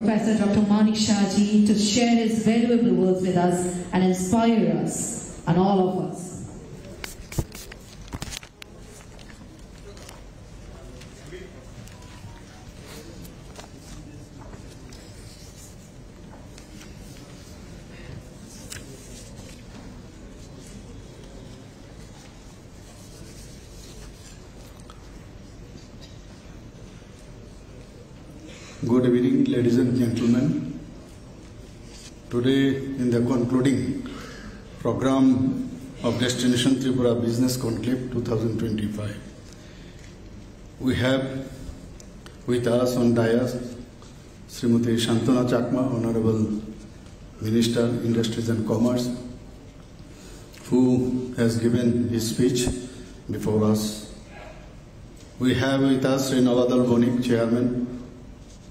Professor Dr. Mani Shahji to share his valuable words with us and inspire us and all of us. Good evening, ladies and gentlemen. Today, in the concluding program of Destination Tripura Business Conclave 2025, we have with us on dais Srimati Shantana Chakma, Honorable Minister, Industries and Commerce, who has given his speech before us. We have with us Sri Navadal Bonik, Chairman,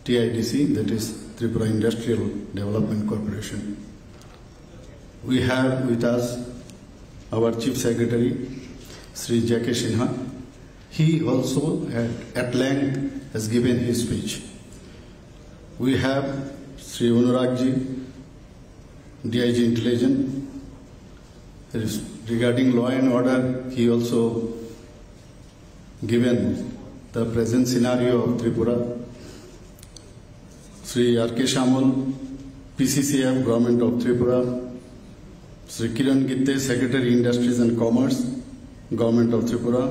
TIDC, that is Tripura Industrial Development Corporation. We have with us our Chief Secretary, Sri J.K. Sinha. He also at length has given his speech. We have Sri Anuragji, DIG Intelligence. Regarding law and order, he also given the present scenario of Tripura. Sri R.K. Shamal, PCCF, Government of Tripura. Sri Kiran Gitte, Secretary, Industries and Commerce, Government of Tripura.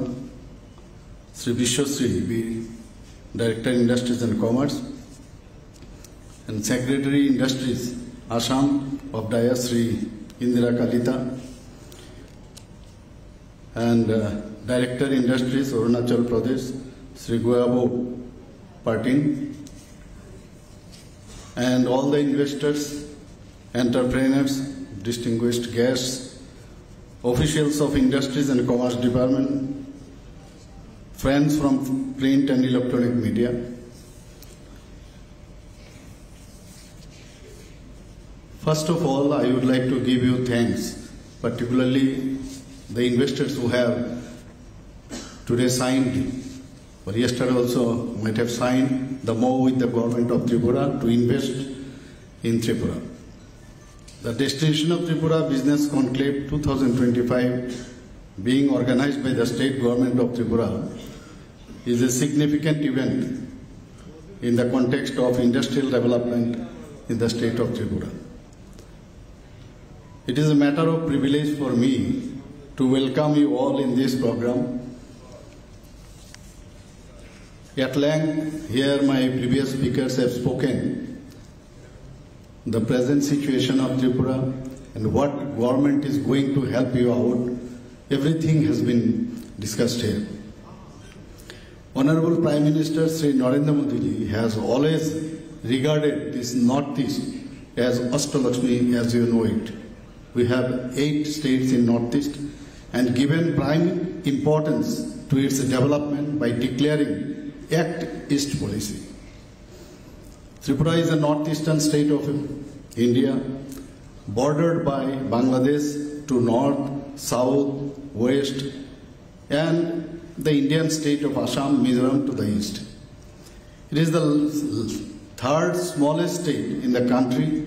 Sri Vishwasri B, Director, Industries and Commerce. And Secretary, Industries, Assam of Daya, Sri Indira Kalita. And Director, Industries, Arunachal Pradesh, Sri Goyabo Patin. And all the investors, entrepreneurs, distinguished guests, officials of Industries and Commerce Department, friends from print and electronic media. First of all, I would like to give you thanks, particularly the investors who have today signed, or yesterday also might have signed the MOU with the Government of Tripura to invest in Tripura. The Destination of Tripura Business Conclave 2025, being organized by the State Government of Tripura, is a significant event in the context of industrial development in the state of Tripura. It is a matter of privilege for me to welcome you all in this program. At length, here my previous speakers have spoken the present situation of Tripura and what government is going to help you out. Everything has been discussed here. Honorable Prime Minister Sri Narendra Modi ji has always regarded this Northeast as Ashtalakshmi as you know it. We have 8 states in Northeast and given prime importance to its development by declaring Act East policy. Tripura is a northeastern state of India, bordered by Bangladesh to north, south, west, and the Indian state of Assam, Mizoram to the east. It is the third smallest state in the country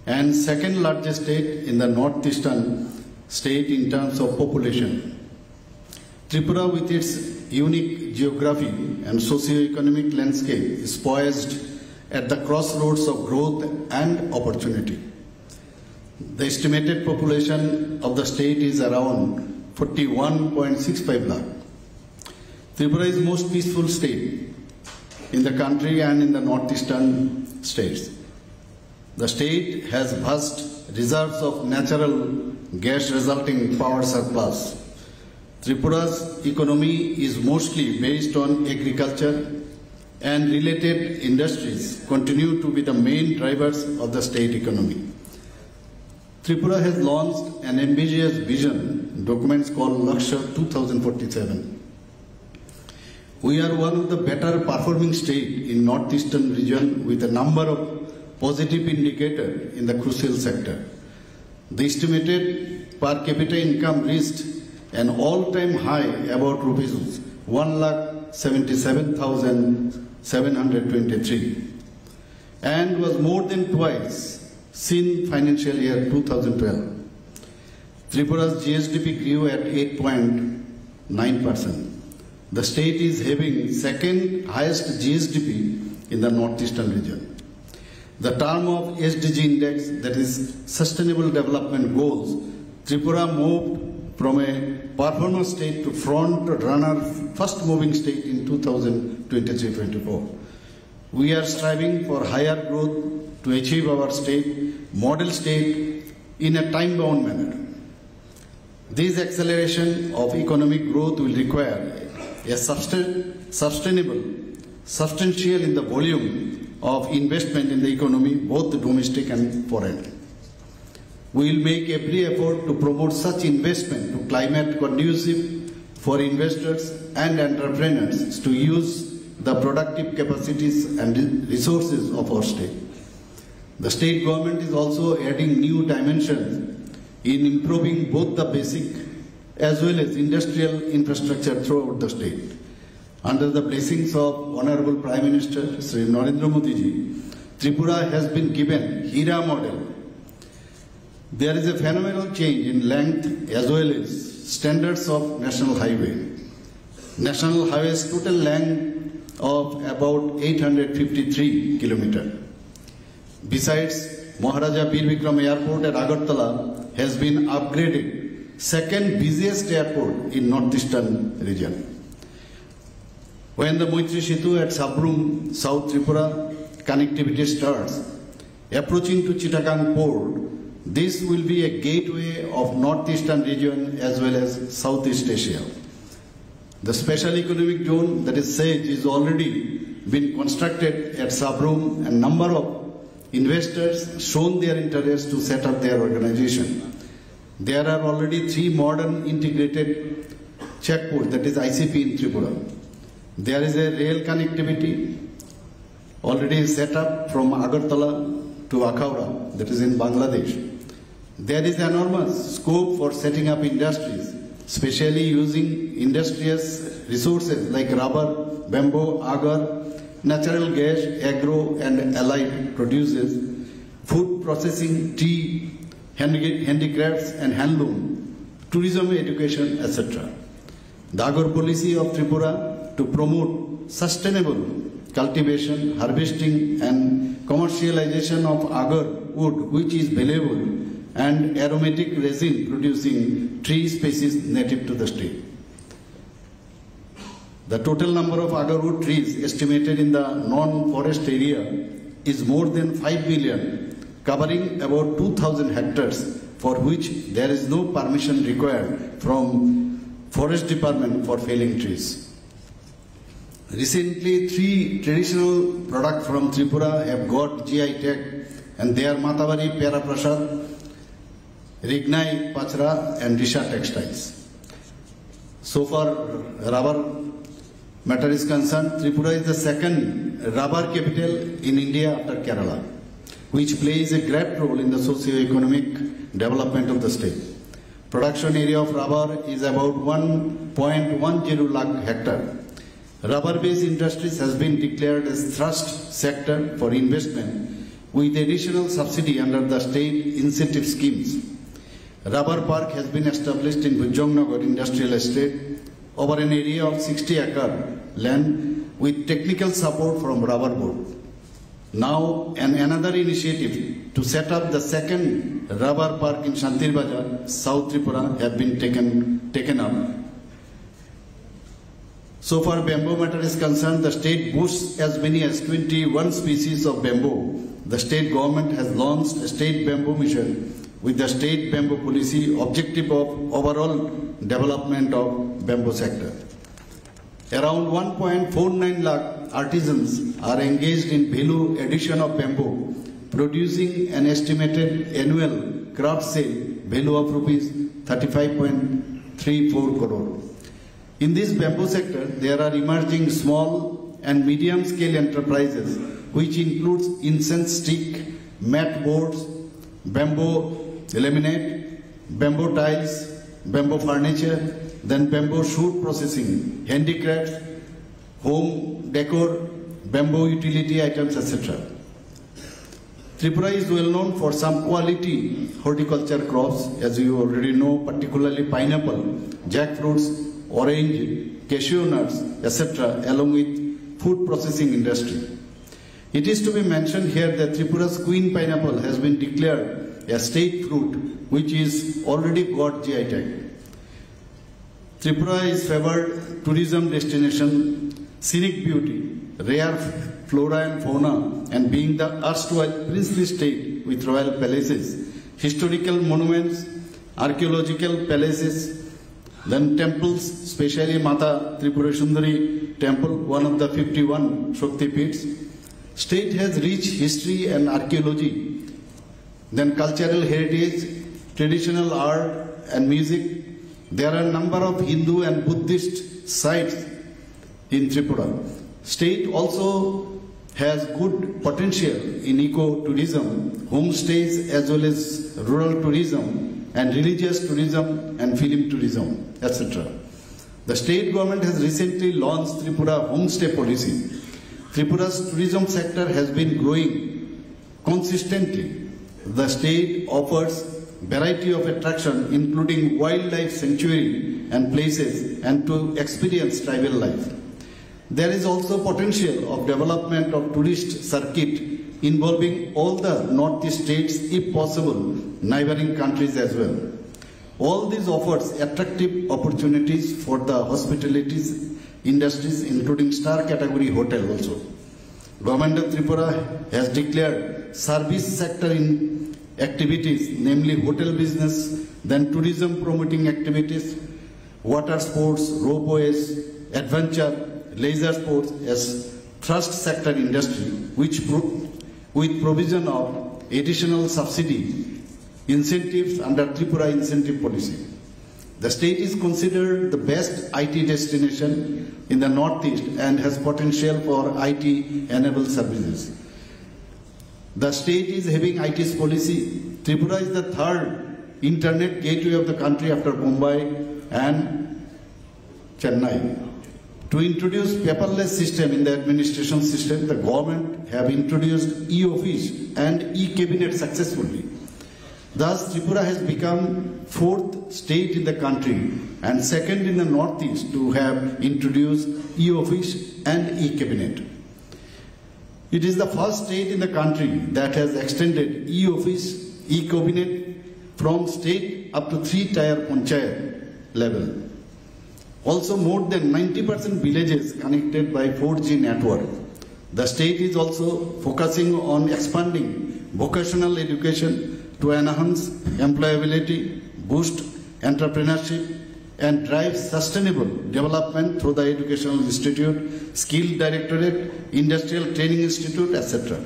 and second largest state in the northeastern state in terms of population. Tripura, with its unique geography and socio-economic landscape, is poised at the crossroads of growth and opportunity. The estimated population of the state is around 41.65 lakh. Tripura is the most peaceful state in the country and in the northeastern states. The state has vast reserves of natural gas resulting power surplus. Tripura's economy is mostly based on agriculture and related industries continue to be the main drivers of the state economy. Tripura has launched an ambitious vision document called Lakshya 2047. We are one of the better performing states in northeastern region with a number of positive indicators in the crucial sector. The estimated per capita income reached an all-time high about rupees 1,77,723. and was more than twice since financial year 2012. Tripura's GSDP grew at 8.9%. The state is having second highest GSDP in the northeastern region. The term of SDG index, that is Sustainable Development Goals, Tripura moved from a performer state to front runner, first moving state in 2023-24. We are striving for higher growth to achieve our model state in a time-bound manner. This acceleration of economic growth will require a substantial in the volume of investment in the economy, both domestic and foreign. We will make every effort to promote such investment to climate conducive for investors and entrepreneurs to use the productive capacities and resources of our state. The state government is also adding new dimensions in improving both the basic as well as industrial infrastructure throughout the state. Under the blessings of Honorable Prime Minister Sri Narendra Modi ji, Tripura has been given HERA model. There is a phenomenal change in length as well as standards of national highway. National highway's total length of about 853 kilometers. Besides, Maharaja Bir Vikram Airport at Agartala has been upgraded, second busiest airport in northeastern region. When the Maitri Setu at Sabrum, South Tripura connectivity starts, approaching to Chittagong port, this will be a gateway of northeastern region as well as Southeast Asia. The special economic zone, that is SAGE, is already been constructed at Sabrum, and number of investors shown their interest to set up their organization. There are already 3 modern integrated checkpoints, that is ICP in Tripura. There is a rail connectivity already set up from Agartala to Akhauda, that is in Bangladesh. There is enormous scope for setting up industries, especially using industrious resources like rubber, bamboo, agar, natural gas, agro and allied produces, food processing, tea, handicrafts and handloom, tourism, education, etc. The agar policy of Tripura to promote sustainable cultivation, harvesting and commercialization of agar wood, which is valuable, and aromatic resin producing tree species native to the state. The total number of agar wood trees estimated in the non-forest area is more than 5 billion, covering about 2,000 hectares, for which there is no permission required from Forest Department for felling trees. Recently, 3 traditional products from Tripura have got GI tag, and they are Matavari Pera Prasad, Rignai Pachra and Risha Textiles. So far, rubber matter is concerned, Tripura is the second rubber capital in India after Kerala, which plays a great role in the socio-economic development of the state. Production area of rubber is about 1.10 lakh hectare. Rubber-based industries has been declared as thrust sector for investment with additional subsidy under the state incentive schemes. Rubber park has been established in Bhujannagar Industrial Estate over an area of 60-acre land with technical support from Rubber Board. Now, another initiative to set up the second rubber park in Shantir Bazar, South Tripura, have been taken up. So far, bamboo matter is concerned, the state boasts as many as 21 species of bamboo. The state government has launched a state bamboo mission with the state bamboo policy objective of overall development of bamboo sector. Around 1.49 lakh artisans are engaged in value addition of bamboo, producing an estimated annual craft sale value of rupees 35.34 crore. In this bamboo sector, there are emerging small and medium scale enterprises, which includes incense stick, mat boards, bamboo laminate, bamboo tiles, bamboo furniture, then bamboo shoot processing, handicrafts, home decor, bamboo utility items, etc. Tripura is well known for some quality horticulture crops, as you already know, particularly pineapple, jackfruits, orange, cashew nuts, etc., along with food processing industry. It is to be mentioned here that Tripura's queen pineapple has been declared a state fruit, which is already got GI tag. Tripura is favored tourism destination, scenic beauty, rare flora and fauna, and being the erstwhile princely state with royal palaces, historical monuments, archaeological palaces, then temples, especially Mata Tripura Sundari temple, one of the 51 Shakti Peeths. State has rich history and archaeology, then cultural heritage, traditional art and music. There are a number of Hindu and Buddhist sites in Tripura. State also has good potential in eco-tourism, homestays as well as rural tourism and religious tourism and film tourism, etc. The state government has recently launched Tripura Homestay Policy. Tripura's tourism sector has been growing consistently. The state offers variety of attraction, including wildlife sanctuary and places, and to experience tribal life. There is also potential of development of tourist circuit involving all the northeast states, if possible, neighboring countries as well. All these offers attractive opportunities for the hospitality industries, including star category hotel also. Government of Tripura has declared service sector in activities, namely hotel business, then tourism promoting activities, water sports, ropeways, adventure, leisure sports as thrust sector industry, which with provision of additional subsidy incentives under Tripura incentive policy. The state is considered the best IT destination in the Northeast and has potential for IT-enabled services. The state is having IT's policy. Tripura is the third internet gateway of the country after Mumbai and Chennai. To introduce paperless system in the administration system, the government have introduced e-office and e-cabinet successfully. Thus, Tripura has become fourth state in the country and second in the Northeast to have introduced e-office and e-cabinet. It is the first state in the country that has extended e-office, e-cabinet from state up to 3-tier panchayat level. Also, more than 90% villages connected by 4G network. The state is also focusing on expanding vocational education to enhance employability, boost entrepreneurship, and drive sustainable development through the Educational Institute, Skill Directorate, Industrial Training Institute, etc.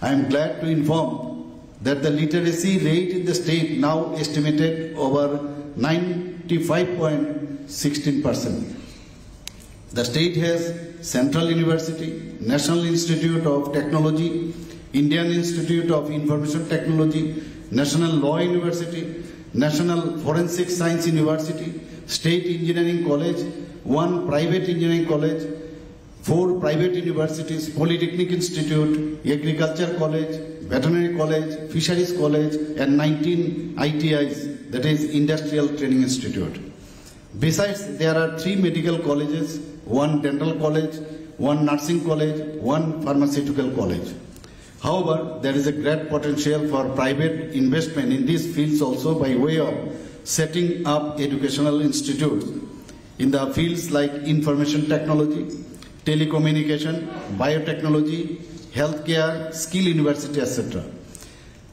I am glad to inform that the literacy rate in the state now estimated over 95.16%. The state has Central University, National Institute of Technology, Indian Institute of Information Technology, National Law University, National Forensic Science University, State Engineering College, 1 private engineering college, 4 private universities, Polytechnic Institute, Agriculture College, Veterinary College, Fisheries College, and 19 ITIs, that is Industrial Training Institute. Besides, there are 3 medical colleges, 1 dental college, 1 nursing college, 1 pharmaceutical college. However, there is a great potential for private investment in these fields also by way of setting up educational institutes in the fields like information technology, telecommunication, biotechnology, healthcare, skill university, etc.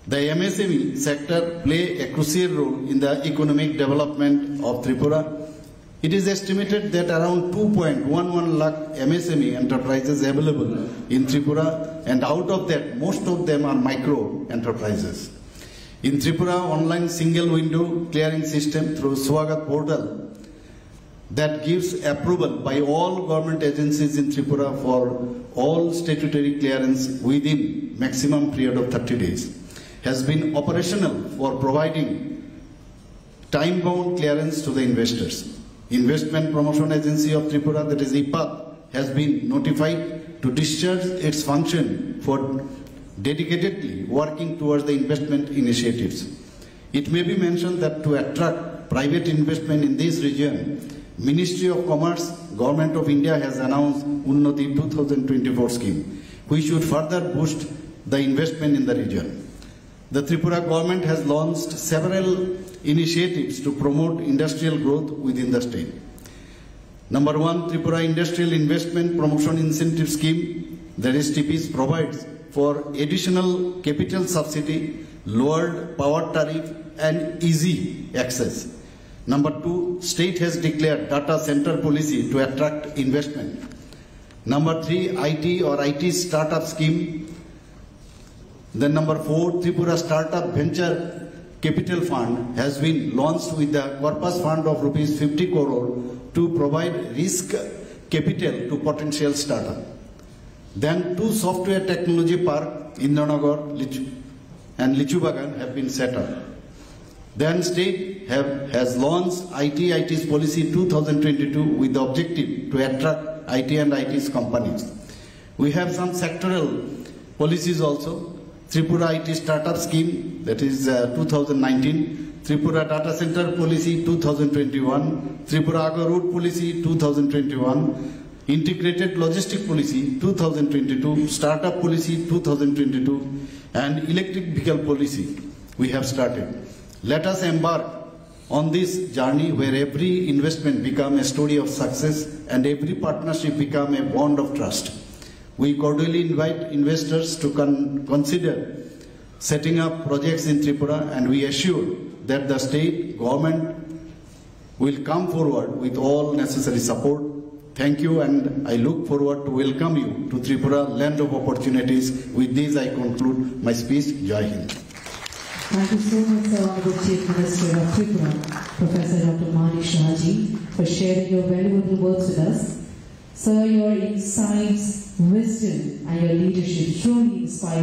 The MSME sector play a crucial role in the economic development of Tripura. It is estimated that around 2.11 lakh MSME enterprises available in Tripura, and out of that, most of them are micro enterprises. In Tripura, online single window clearing system through Swagat portal that gives approval by all government agencies in Tripura for all statutory clearance within maximum period of 30 days has been operational for providing time-bound clearance to the investors. Investment Promotion Agency of Tripura, that is IPAT, has been notified to discharge its function for dedicatedly working towards the investment initiatives. It may be mentioned that to attract private investment in this region, Ministry of Commerce, Government of India has announced Unnati 2024 scheme, which should further boost the investment in the region. The Tripura government has launched several initiatives to promote industrial growth within the state. Number one, Tripura Industrial Investment Promotion Incentive Scheme, that is TIPIS, provides for additional capital subsidy, lowered power tariff and easy access. Number two, state has declared data center policy to attract investment. Number three, IT or IT startup scheme. Then number four, Tripura Startup Venture Capital Fund has been launched with the corpus fund of rupees 50 crore to provide risk capital to potential startup. Then two software technology park, Indranagar and Lichubagan, have been set up. Then state has launched IT's policy 2022 with the objective to attract IT and IT's companies. We have some sectoral policies also. Tripura IT Startup Scheme, that is 2019, Tripura Data Center Policy 2021, Tripura Aga Route Policy 2021, Integrated Logistic Policy 2022, Startup Policy 2022, and Electric Vehicle Policy we have started. Let us embark on this journey where every investment becomes a story of success and every partnership becomes a bond of trust. We cordially invite investors to consider setting up projects in Tripura, and we assure that the state government will come forward with all necessary support. Thank you, and I look forward to welcome you to Tripura, land of opportunities. With this, I conclude my speech. Jai Hind. Thank you so much, Sir, Honorable Chief Minister of Tripura, Professor Dr. Manik Shahji, for sharing your valuable words with us. Sir, your insights, wisdom, and your leadership truly inspire